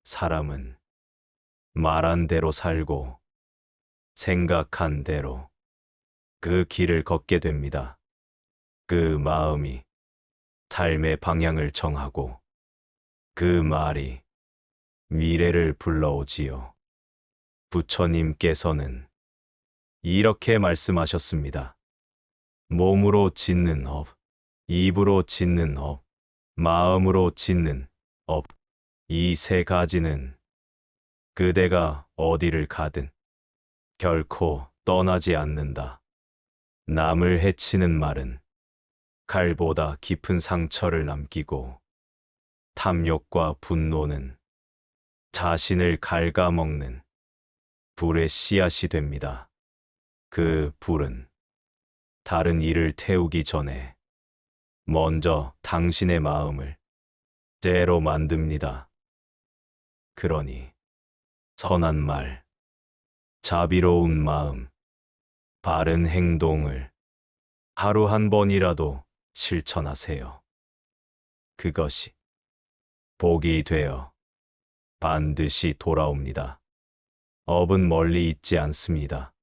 사람은 말한 대로 살고 생각한 대로 그 길을 걷게 됩니다. 그 마음이 삶의 방향을 정하고 그 말이 미래를 불러오지요. 부처님께서는 이렇게 말씀하셨습니다. 몸으로 짓는 업, 입으로 짓는 업, 마음으로 짓는 업. 이 세 가지는 그대가 어디를 가든 결코 떠나지 않는다. 남을 해치는 말은 칼보다 깊은 상처를 남기고 탐욕과 분노는 자신을 갉아먹는 불의 씨앗이 됩니다. 그 불은 다른 일을 태우기 전에 먼저 당신의 마음을 때로 만듭니다. 그러니 선한 말, 자비로운 마음, 바른 행동을 하루 한 번이라도 실천하세요. 그것이 복이 되어 반드시 돌아옵니다. 업은 멀리 있지 않습니다.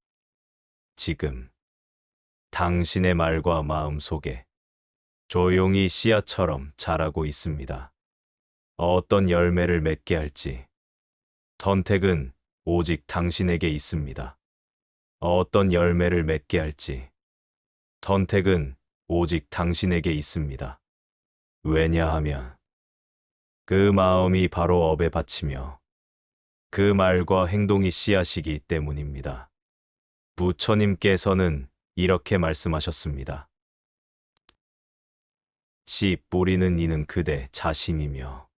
지금 당신의 말과 마음 속에 조용히 씨앗처럼 자라고 있습니다. 어떤 열매를 맺게 할지 선택은 오직 당신에게 있습니다. 어떤 열매를 맺게 할지 선택은 오직 당신에게 있습니다. 왜냐하면 그 마음이 바로 업에 바치며 그 말과 행동이 씨앗이기 때문입니다. 부처님께서는 이렇게 말씀하셨습니다. 씨 뿌리는 이는 그대 자신이며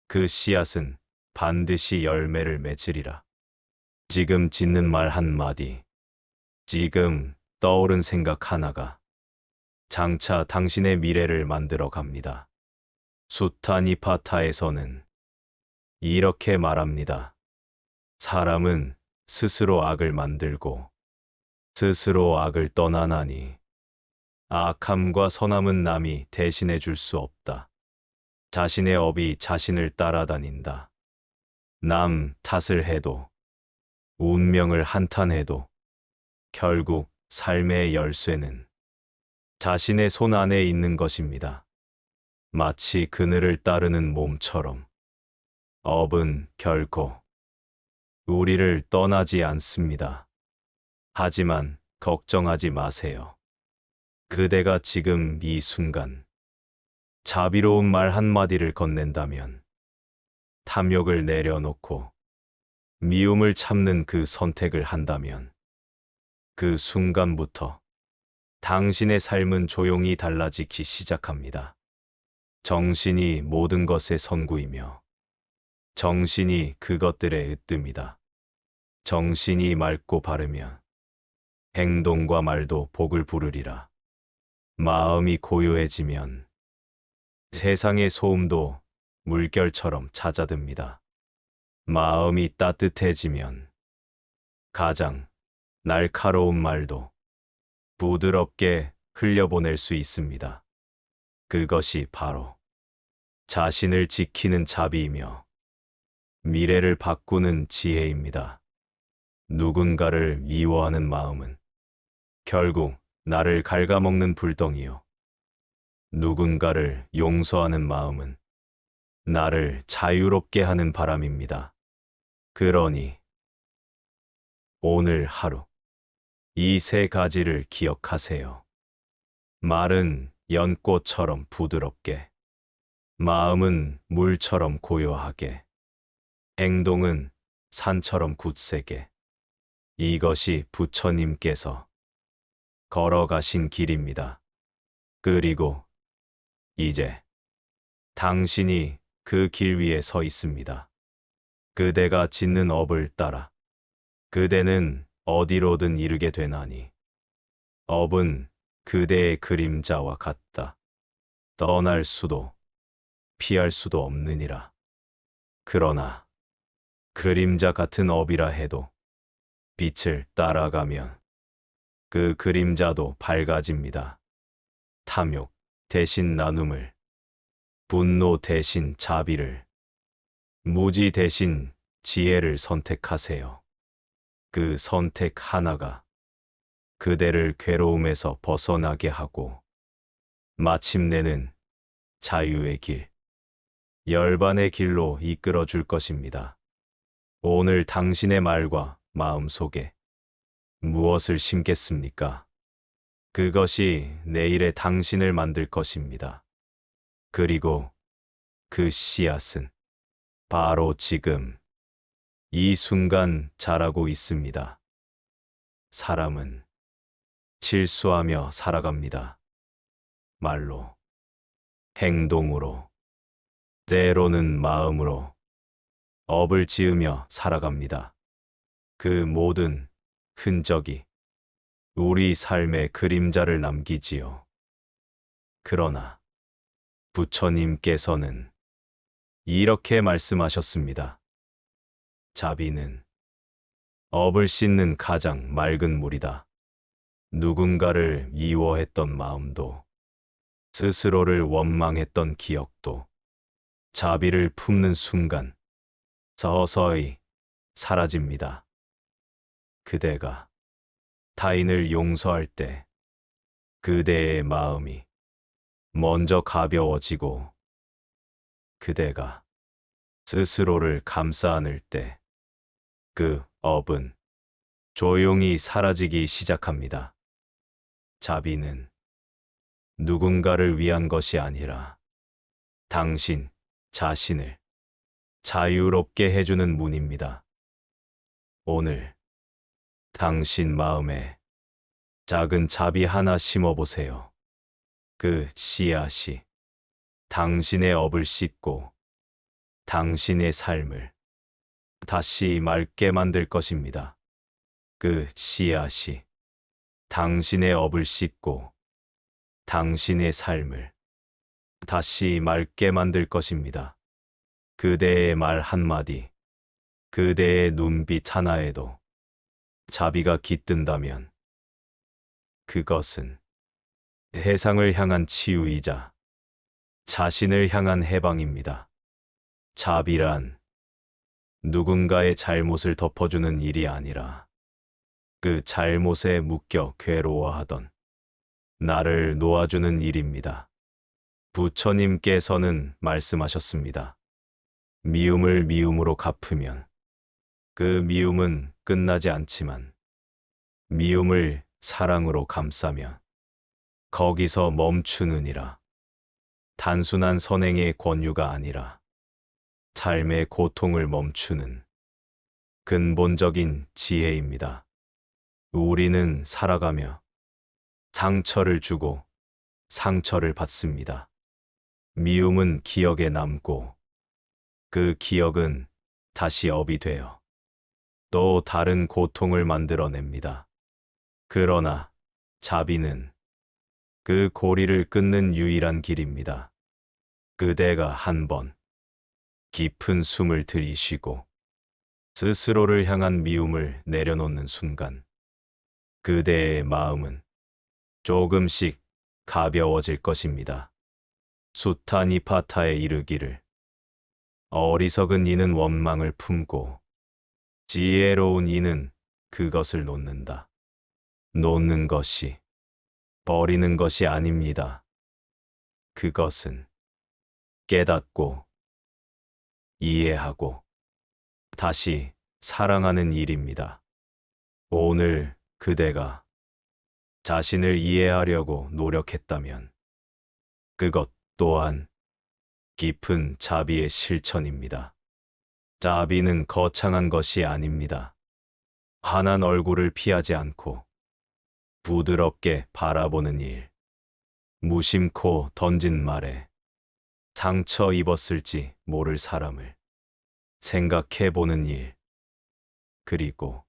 그 씨앗은 반드시 열매를 맺으리라. 지금 짓는 말 한마디, 지금 떠오른 생각 하나가 장차 당신의 미래를 만들어 갑니다. 수타니파타에서는 이렇게 말합니다. 사람은 스스로 악을 만들고 스스로 악을 떠나나니 악함과 선함은 남이 대신해 줄 수 없다. 자신의 업이 자신을 따라다닌다. 남 탓을 해도 운명을 한탄해도 결국 삶의 열쇠는 자신의 손 안에 있는 것입니다. 마치 그늘을 따르는 몸처럼 업은 결코 우리를 떠나지 않습니다. 하지만 걱정하지 마세요. 그대가 지금 이 순간 자비로운 말 한마디를 건넨다면 탐욕을 내려놓고 미움을 참는 그 선택을 한다면 그 순간부터 당신의 삶은 조용히 달라지기 시작합니다. 정신이 모든 것의 선구이며 정신이 그것들의 으뜸이다. 정신이 맑고 바르면 행동과 말도 복을 부르리라. 마음이 고요해지면 세상의 소음도 물결처럼 잦아듭니다. 마음이 따뜻해지면 가장 날카로운 말도 부드럽게 흘려보낼 수 있습니다. 그것이 바로 자신을 지키는 자비이며 미래를 바꾸는 지혜입니다. 누군가를 미워하는 마음은 결국 나를 갉아먹는 불덩이요. 누군가를 용서하는 마음은 나를 자유롭게 하는 바람입니다. 그러니 오늘 하루 이 세 가지를 기억하세요. 말은 연꽃처럼 부드럽게, 마음은 물처럼 고요하게, 행동은 산처럼 굳세게. 이것이 부처님께서 걸어가신 길입니다. 그리고 이제 당신이 그 길 위에 서 있습니다. 그대가 짓는 업을 따라 그대는 어디로든 이르게 되나니 업은 그대의 그림자와 같다. 떠날 수도 피할 수도 없느니라. 그러나 그림자 같은 업이라 해도 빛을 따라가면 그 그림자도 밝아집니다. 탐욕 대신 나눔을, 분노 대신 자비를, 무지 대신 지혜를 선택하세요. 그 선택 하나가 그대를 괴로움에서 벗어나게 하고 마침내는 자유의 길, 열반의 길로 이끌어 줄 것입니다. 오늘 당신의 말과 마음 속에 무엇을 심겠습니까? 그것이 내일의 당신을 만들 것입니다. 그리고 그 씨앗은 바로 지금 이 순간 자라고 있습니다. 사람은 실수하며 살아갑니다. 말로, 행동으로, 때로는 마음으로 업을 지으며 살아갑니다. 그 모든 흔적이 우리 삶의 그림자를 남기지요. 그러나 부처님께서는 이렇게 말씀하셨습니다. 자비는 업을 씻는 가장 맑은 물이다. 누군가를 미워했던 마음도, 스스로를 원망했던 기억도 자비를 품는 순간 서서히 사라집니다. 그대가 타인을 용서할 때 그대의 마음이 먼저 가벼워지고 그대가 스스로를 감싸 안을 때 그 업은 조용히 사라지기 시작합니다. 자비는 누군가를 위한 것이 아니라 당신 자신을 자유롭게 해주는 문입니다. 오늘 당신 마음에 작은 자비 하나 심어보세요. 그 씨앗이 당신의 업을 씻고 당신의 삶을 다시 맑게 만들 것입니다. 그 씨앗이 당신의 업을 씻고 당신의 삶을 다시 맑게 만들 것입니다. 그대의 말 한마디, 그대의 눈빛 하나에도 자비가 깃든다면 그것은 세상을 향한 치유이자 자신을 향한 해방입니다. 자비란 누군가의 잘못을 덮어주는 일이 아니라 그 잘못에 묶여 괴로워하던 나를 놓아주는 일입니다. 부처님께서는 말씀하셨습니다. 미움을 미움으로 갚으면 그 미움은 끝나지 않지만 미움을 사랑으로 감싸면 거기서 멈추느니라. 단순한 선행의 권유가 아니라 삶의 고통을 멈추는 근본적인 지혜입니다. 우리는 살아가며 상처를 주고 상처를 받습니다. 미움은 기억에 남고 그 기억은 다시 업이 되어 또 다른 고통을 만들어냅니다. 그러나 자비는 그 고리를 끊는 유일한 길입니다. 그대가 한번 깊은 숨을 들이쉬고 스스로를 향한 미움을 내려놓는 순간 그대의 마음은 조금씩 가벼워질 것입니다. 수타니파타에 이르기를 어리석은 이는 원망을 품고 지혜로운 이는 그것을 놓는다. 놓는 것이 버리는 것이 아닙니다. 그것은 깨닫고 이해하고 다시 사랑하는 일입니다. 오늘 그대가 자신을 이해하려고 노력했다면 그것 또한 깊은 자비의 실천입니다. 자비는 거창한 것이 아닙니다. 환한 얼굴을 피하지 않고 부드럽게 바라보는 일, 무심코 던진 말에 상처 입었을지 모를 사람을 생각해보는 일, 그리고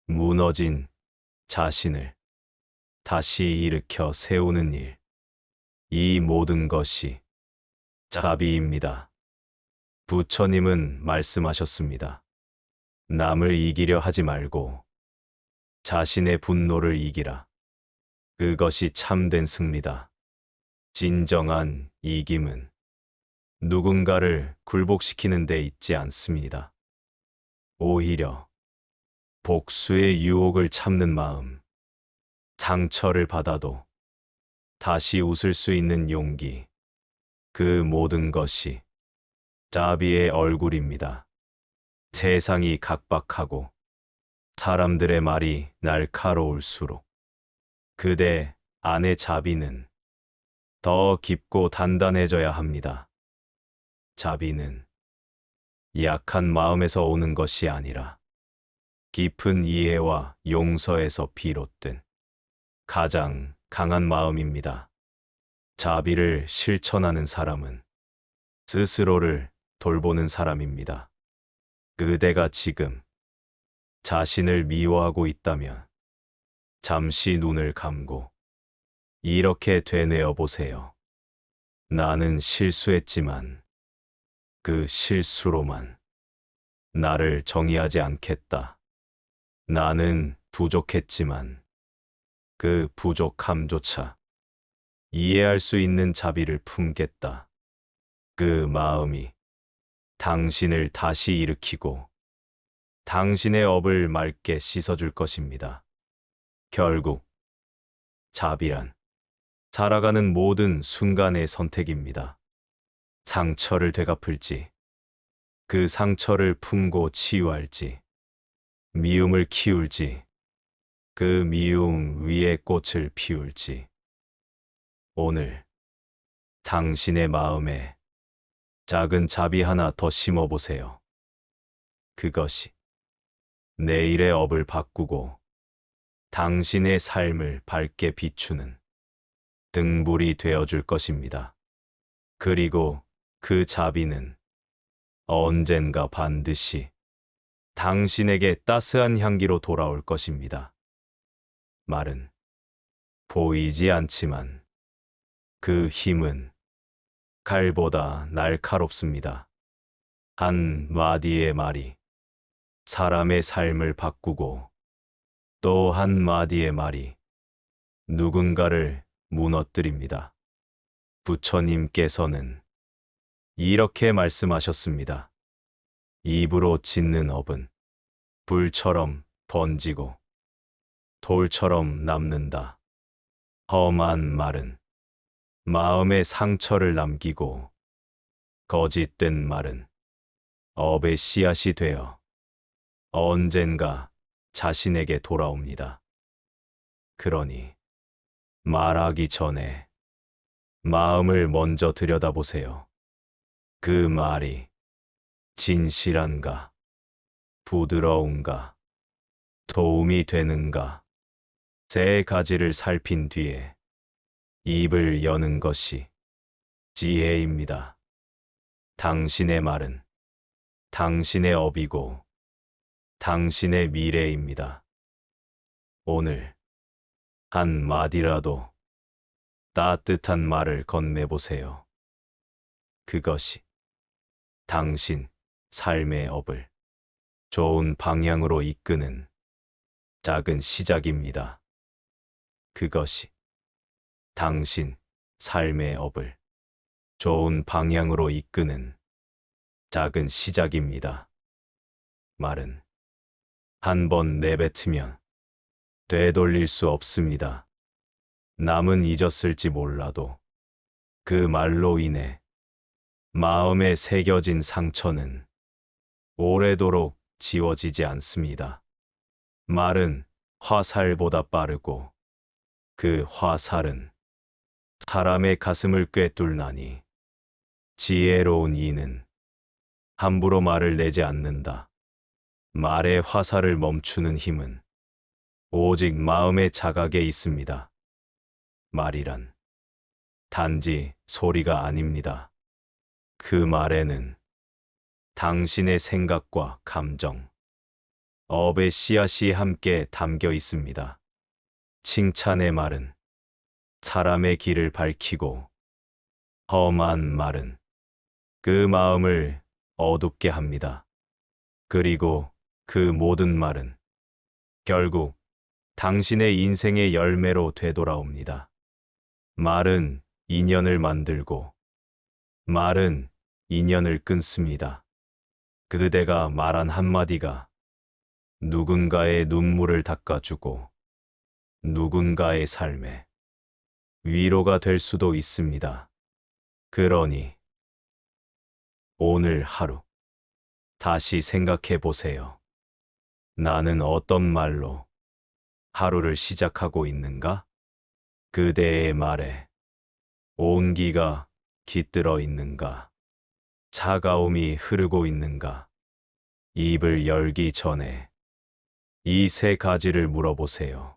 무너진 자신을 다시 일으켜 세우는 일, 이 모든 것이 자비입니다. 부처님은 말씀하셨습니다. 남을 이기려 하지 말고 자신의 분노를 이기라. 그것이 참된 승리다. 진정한 이김은 누군가를 굴복시키는 데 있지 않습니다. 오히려 복수의 유혹을 참는 마음, 상처를 받아도 다시 웃을 수 있는 용기, 그 모든 것이 자비의 얼굴입니다. 세상이 각박하고 사람들의 말이 날카로울수록 그대 안의 자비는 더 깊고 단단해져야 합니다. 자비는 약한 마음에서 오는 것이 아니라 깊은 이해와 용서에서 비롯된 가장 강한 마음입니다. 자비를 실천하는 사람은 스스로를 돌보는 사람입니다. 그대가 지금 자신을 미워하고 있다면 잠시 눈을 감고 이렇게 되뇌어 보세요. 나는 실수했지만 그 실수로만 나를 정의하지 않겠다. 나는 부족했지만 그 부족함조차 이해할 수 있는 자비를 품겠다. 그 마음이 당신을 다시 일으키고 당신의 업을 맑게 씻어줄 것입니다. 결국 자비란 살아가는 모든 순간의 선택입니다. 상처를 되갚을지, 그 상처를 품고 치유할지, 미움을 키울지, 그 미움 위에 꽃을 피울지. 오늘 당신의 마음에 작은 자비 하나 더 심어보세요. 그것이 내일의 업을 바꾸고 당신의 삶을 밝게 비추는 등불이 되어줄 것입니다. 그리고 그 자비는 언젠가 반드시 당신에게 따스한 향기로 돌아올 것입니다. 말은 보이지 않지만 그 힘은 칼보다 날카롭습니다. 한 마디의 말이 사람의 삶을 바꾸고 또 한 마디의 말이 누군가를 무너뜨립니다. 부처님께서는 이렇게 말씀하셨습니다. 입으로 짓는 업은 불처럼 번지고 돌처럼 남는다. 험한 말은 마음에 상처를 남기고 거짓된 말은 업의 씨앗이 되어 언젠가 자신에게 돌아옵니다. 그러니 말하기 전에 마음을 먼저 들여다보세요. 그 말이 진실한가, 부드러운가, 도움이 되는가, 세 가지를 살핀 뒤에 입을 여는 것이 지혜입니다. 당신의 말은 당신의 업이고 당신의 미래입니다. 오늘 한 마디라도 따뜻한 말을 건네보세요. 그것이 당신 삶의 업을 좋은 방향으로 이끄는 작은 시작입니다. 그것이 당신 삶의 업을 좋은 방향으로 이끄는 작은 시작입니다. 말은 한 번 내뱉으면 되돌릴 수 없습니다. 남은 잊었을지 몰라도 그 말로 인해 마음에 새겨진 상처는 오래도록 지워지지 않습니다. 말은 화살보다 빠르고 그 화살은 사람의 가슴을 꿰뚫나니 지혜로운 이는 함부로 말을 내지 않는다. 말의 화살을 멈추는 힘은 오직 마음의 자각에 있습니다. 말이란 단지 소리가 아닙니다. 그 말에는 당신의 생각과 감정, 업의 씨앗이 함께 담겨 있습니다. 칭찬의 말은 사람의 길을 밝히고 험한 말은 그 마음을 어둡게 합니다. 그리고 그 모든 말은 결국 당신의 인생의 열매로 되돌아옵니다. 말은 인연을 만들고 말은 인연을 끊습니다. 그대가 말한 한마디가 누군가의 눈물을 닦아주고 누군가의 삶에 위로가 될 수도 있습니다. 그러니 오늘 하루 다시 생각해 보세요. 나는 어떤 말로 하루를 시작하고 있는가? 그대의 말에 온기가 깃들어 있는가? 차가움이 흐르고 있는가? 입을 열기 전에 이 세 가지를 물어보세요.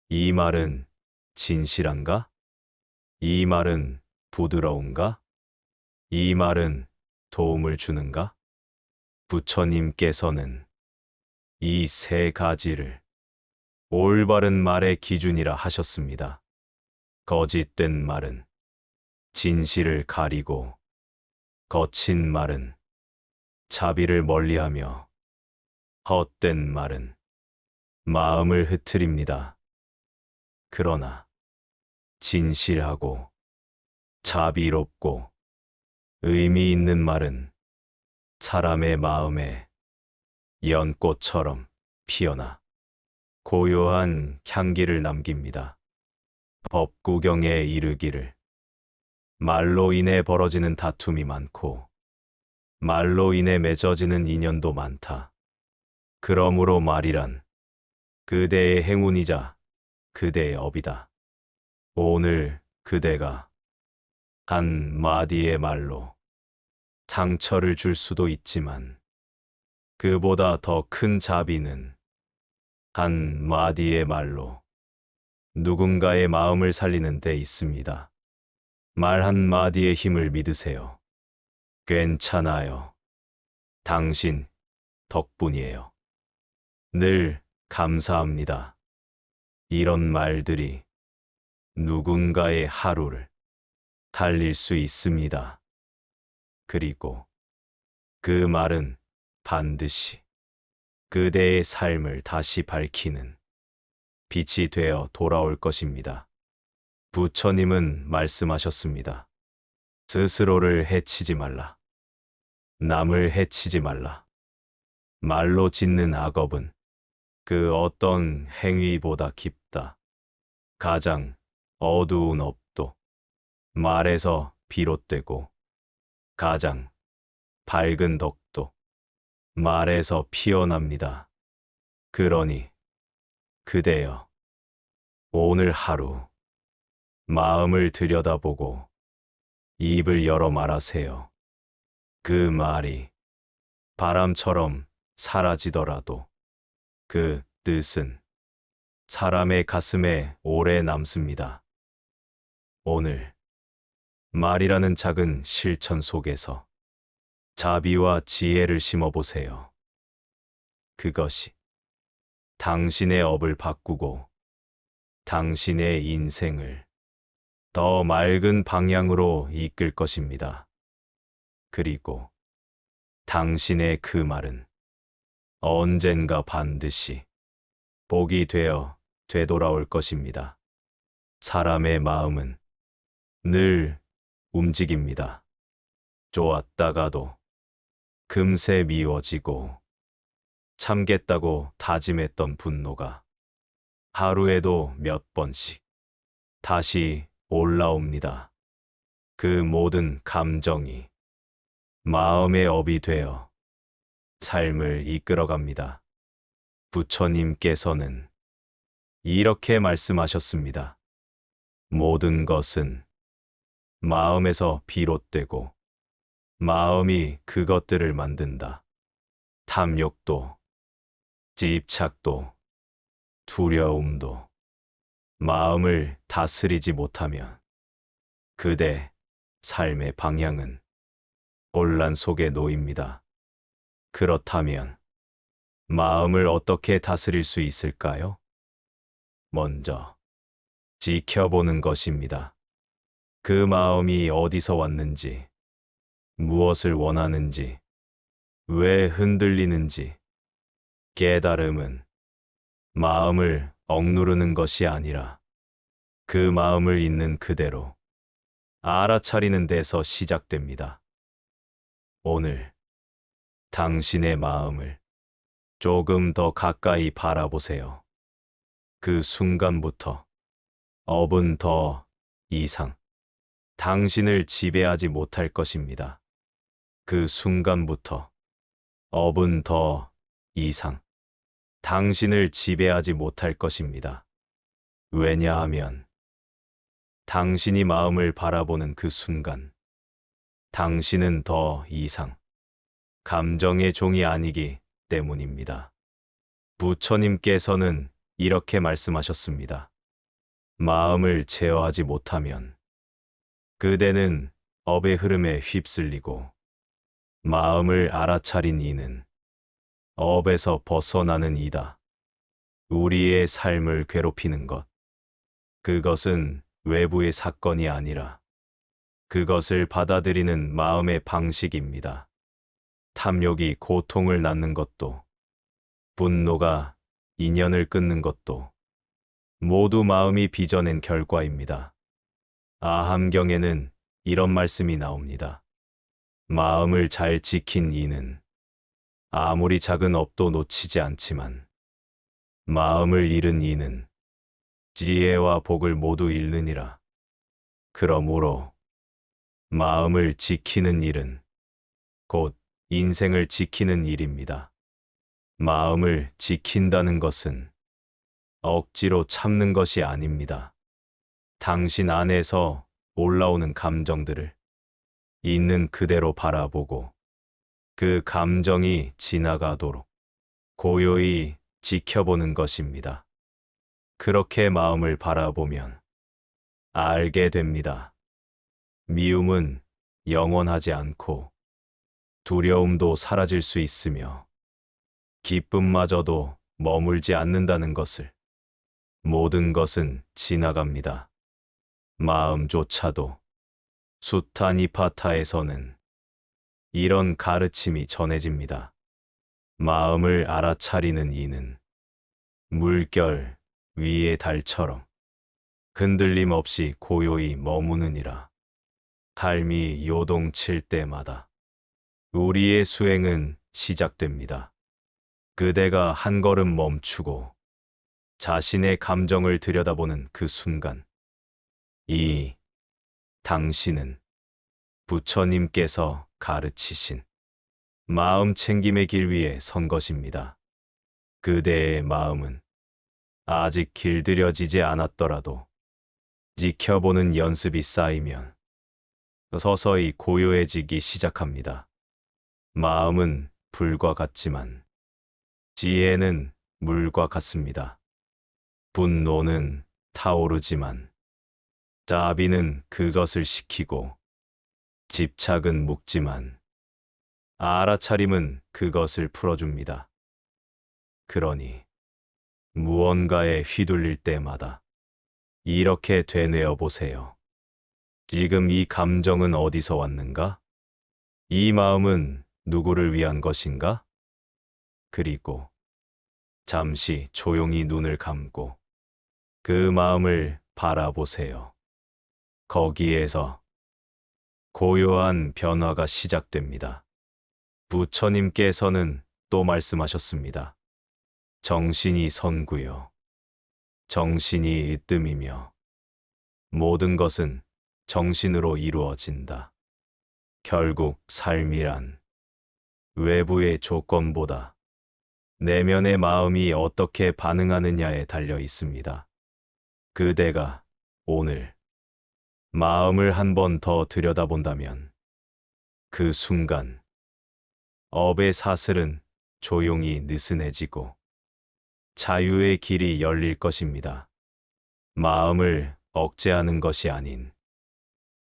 이 말은 진실한가? 이 말은 부드러운가? 이 말은 도움을 주는가? 부처님께서는 이 세 가지를 올바른 말의 기준이라 하셨습니다. 거짓된 말은 진실을 가리고 거친 말은 자비를 멀리하며 헛된 말은 마음을 흐트립니다. 그러나 진실하고 자비롭고 의미 있는 말은 사람의 마음에 연꽃처럼 피어나 고요한 향기를 남깁니다. 법구경에 이르기를 말로 인해 벌어지는 다툼이 많고 말로 인해 맺어지는 인연도 많다. 그러므로 말이란 그대의 행운이자 그대의 업이다. 오늘 그대가 한 마디의 말로 상처를 줄 수도 있지만 그보다 더 큰 자비는 한 마디의 말로 누군가의 마음을 살리는 데 있습니다. 말 한마디의 힘을 믿으세요. 괜찮아요. 당신 덕분이에요. 늘 감사합니다. 이런 말들이 누군가의 하루를 달릴 수 있습니다. 그리고 그 말은 반드시 그대의 삶을 다시 밝히는 빛이 되어 돌아올 것입니다. 부처님은 말씀하셨습니다. 스스로를 해치지 말라. 남을 해치지 말라. 말로 짓는 악업은 그 어떤 행위보다 깊다. 가장 어두운 업도 말에서 비롯되고 가장 밝은 덕도 말에서 피어납니다. 그러니 그대여, 오늘 하루 마음을 들여다보고 입을 열어 말하세요. 그 말이 바람처럼 사라지더라도 그 뜻은 사람의 가슴에 오래 남습니다. 오늘 말이라는 작은 실천 속에서 자비와 지혜를 심어보세요. 그것이 당신의 업을 바꾸고 당신의 인생을 더 맑은 방향으로 이끌 것입니다. 그리고 당신의 그 말은 언젠가 반드시 복이 되어 되돌아올 것입니다. 사람의 마음은 늘 움직입니다. 좋았다가도 금세 미워지고 참겠다고 다짐했던 분노가 하루에도 몇 번씩 다시 올라옵니다. 그 모든 감정이 마음의 업이 되어 삶을 이끌어갑니다. 부처님께서는 이렇게 말씀하셨습니다. 모든 것은 마음에서 비롯되고 마음이 그것들을 만든다. 탐욕도, 집착도, 두려움도 마음을 다스리지 못하면 그대 삶의 방향은 혼란 속에 놓입니다. 그렇다면 마음을 어떻게 다스릴 수 있을까요? 먼저 지켜보는 것입니다. 그 마음이 어디서 왔는지, 무엇을 원하는지, 왜 흔들리는지. 깨달음은 마음을 억누르는 것이 아니라 그 마음을 있는 그대로 알아차리는 데서 시작됩니다. 오늘 당신의 마음을 조금 더 가까이 바라보세요. 그 순간부터 업은 더 이상 당신을 지배하지 못할 것입니다. 그 순간부터 업은 더 이상 당신을 지배하지 못할 것입니다. 왜냐하면 당신이 마음을 바라보는 그 순간 당신은 더 이상 감정의 종이 아니기 때문입니다. 부처님께서는 이렇게 말씀하셨습니다. 마음을 제어하지 못하면 그대는 업의 흐름에 휩쓸리고 마음을 알아차린 이는 업에서 벗어나는 이다. 우리의 삶을 괴롭히는 것. 그것은 외부의 사건이 아니라 그것을 받아들이는 마음의 방식입니다. 탐욕이 고통을 낳는 것도, 분노가 인연을 끊는 것도 모두 마음이 빚어낸 결과입니다. 아함경에는 이런 말씀이 나옵니다. 마음을 잘 지킨 이는 아무리 작은 업도 놓치지 않지만 마음을 잃은 이는 지혜와 복을 모두 잃느니라. 그러므로 마음을 지키는 일은 곧 인생을 지키는 일입니다. 마음을 지킨다는 것은 억지로 참는 것이 아닙니다. 당신 안에서 올라오는 감정들을 있는 그대로 바라보고 그 감정이 지나가도록 고요히 지켜보는 것입니다. 그렇게 마음을 바라보면 알게 됩니다. 미움은 영원하지 않고 두려움도 사라질 수 있으며 기쁨마저도 머물지 않는다는 것을. 모든 것은 지나갑니다. 마음조차도. 수타니파타에서는 이런 가르침이 전해집니다. 마음을 알아차리는 이는 물결 위의 달처럼 흔들림 없이 고요히 머무느니라. 삶이 요동칠 때마다 우리의 수행은 시작됩니다. 그대가 한 걸음 멈추고 자신의 감정을 들여다보는 그 순간, 당신은 부처님께서 가르치신 마음 챙김의 길 위에 선 것입니다. 그대의 마음은 아직 길들여지지 않았더라도 지켜보는 연습이 쌓이면 서서히 고요해지기 시작합니다. 마음은 불과 같지만 지혜는 물과 같습니다. 분노는 타오르지만 자비는 그것을 식히고 집착은 묵지만 알아차림은 그것을 풀어줍니다. 그러니 무언가에 휘둘릴 때마다 이렇게 되뇌어 보세요. 지금 이 감정은 어디서 왔는가? 이 마음은 누구를 위한 것인가? 그리고 잠시 조용히 눈을 감고 그 마음을 바라보세요. 거기에서 고요한 변화가 시작됩니다. 부처님께서는 또 말씀하셨습니다. 정신이 선구요. 정신이 으뜸이며 모든 것은 정신으로 이루어진다. 결국 삶이란 외부의 조건보다 내면의 마음이 어떻게 반응하느냐에 달려 있습니다. 그대가 오늘 마음을 한 번 더 들여다본다면 그 순간 업의 사슬은 조용히 느슨해지고 자유의 길이 열릴 것입니다. 마음을 억제하는 것이 아닌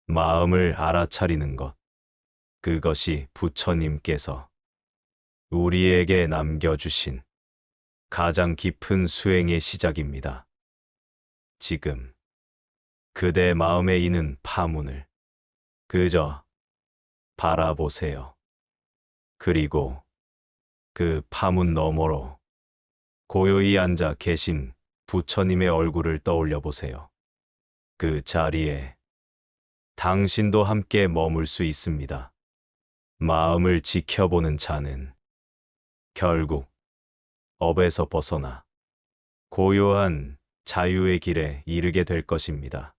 마음을 알아차리는 것. 그것이 부처님께서 우리에게 남겨주신 가장 깊은 수행의 시작입니다. 지금 그대 마음에 있는 파문을 그저 바라보세요. 그리고 그 파문 너머로 고요히 앉아 계신 부처님의 얼굴을 떠올려 보세요. 그 자리에 당신도 함께 머물 수 있습니다. 마음을 지켜보는 자는 결국 업에서 벗어나 고요한 자유의 길에 이르게 될 것입니다.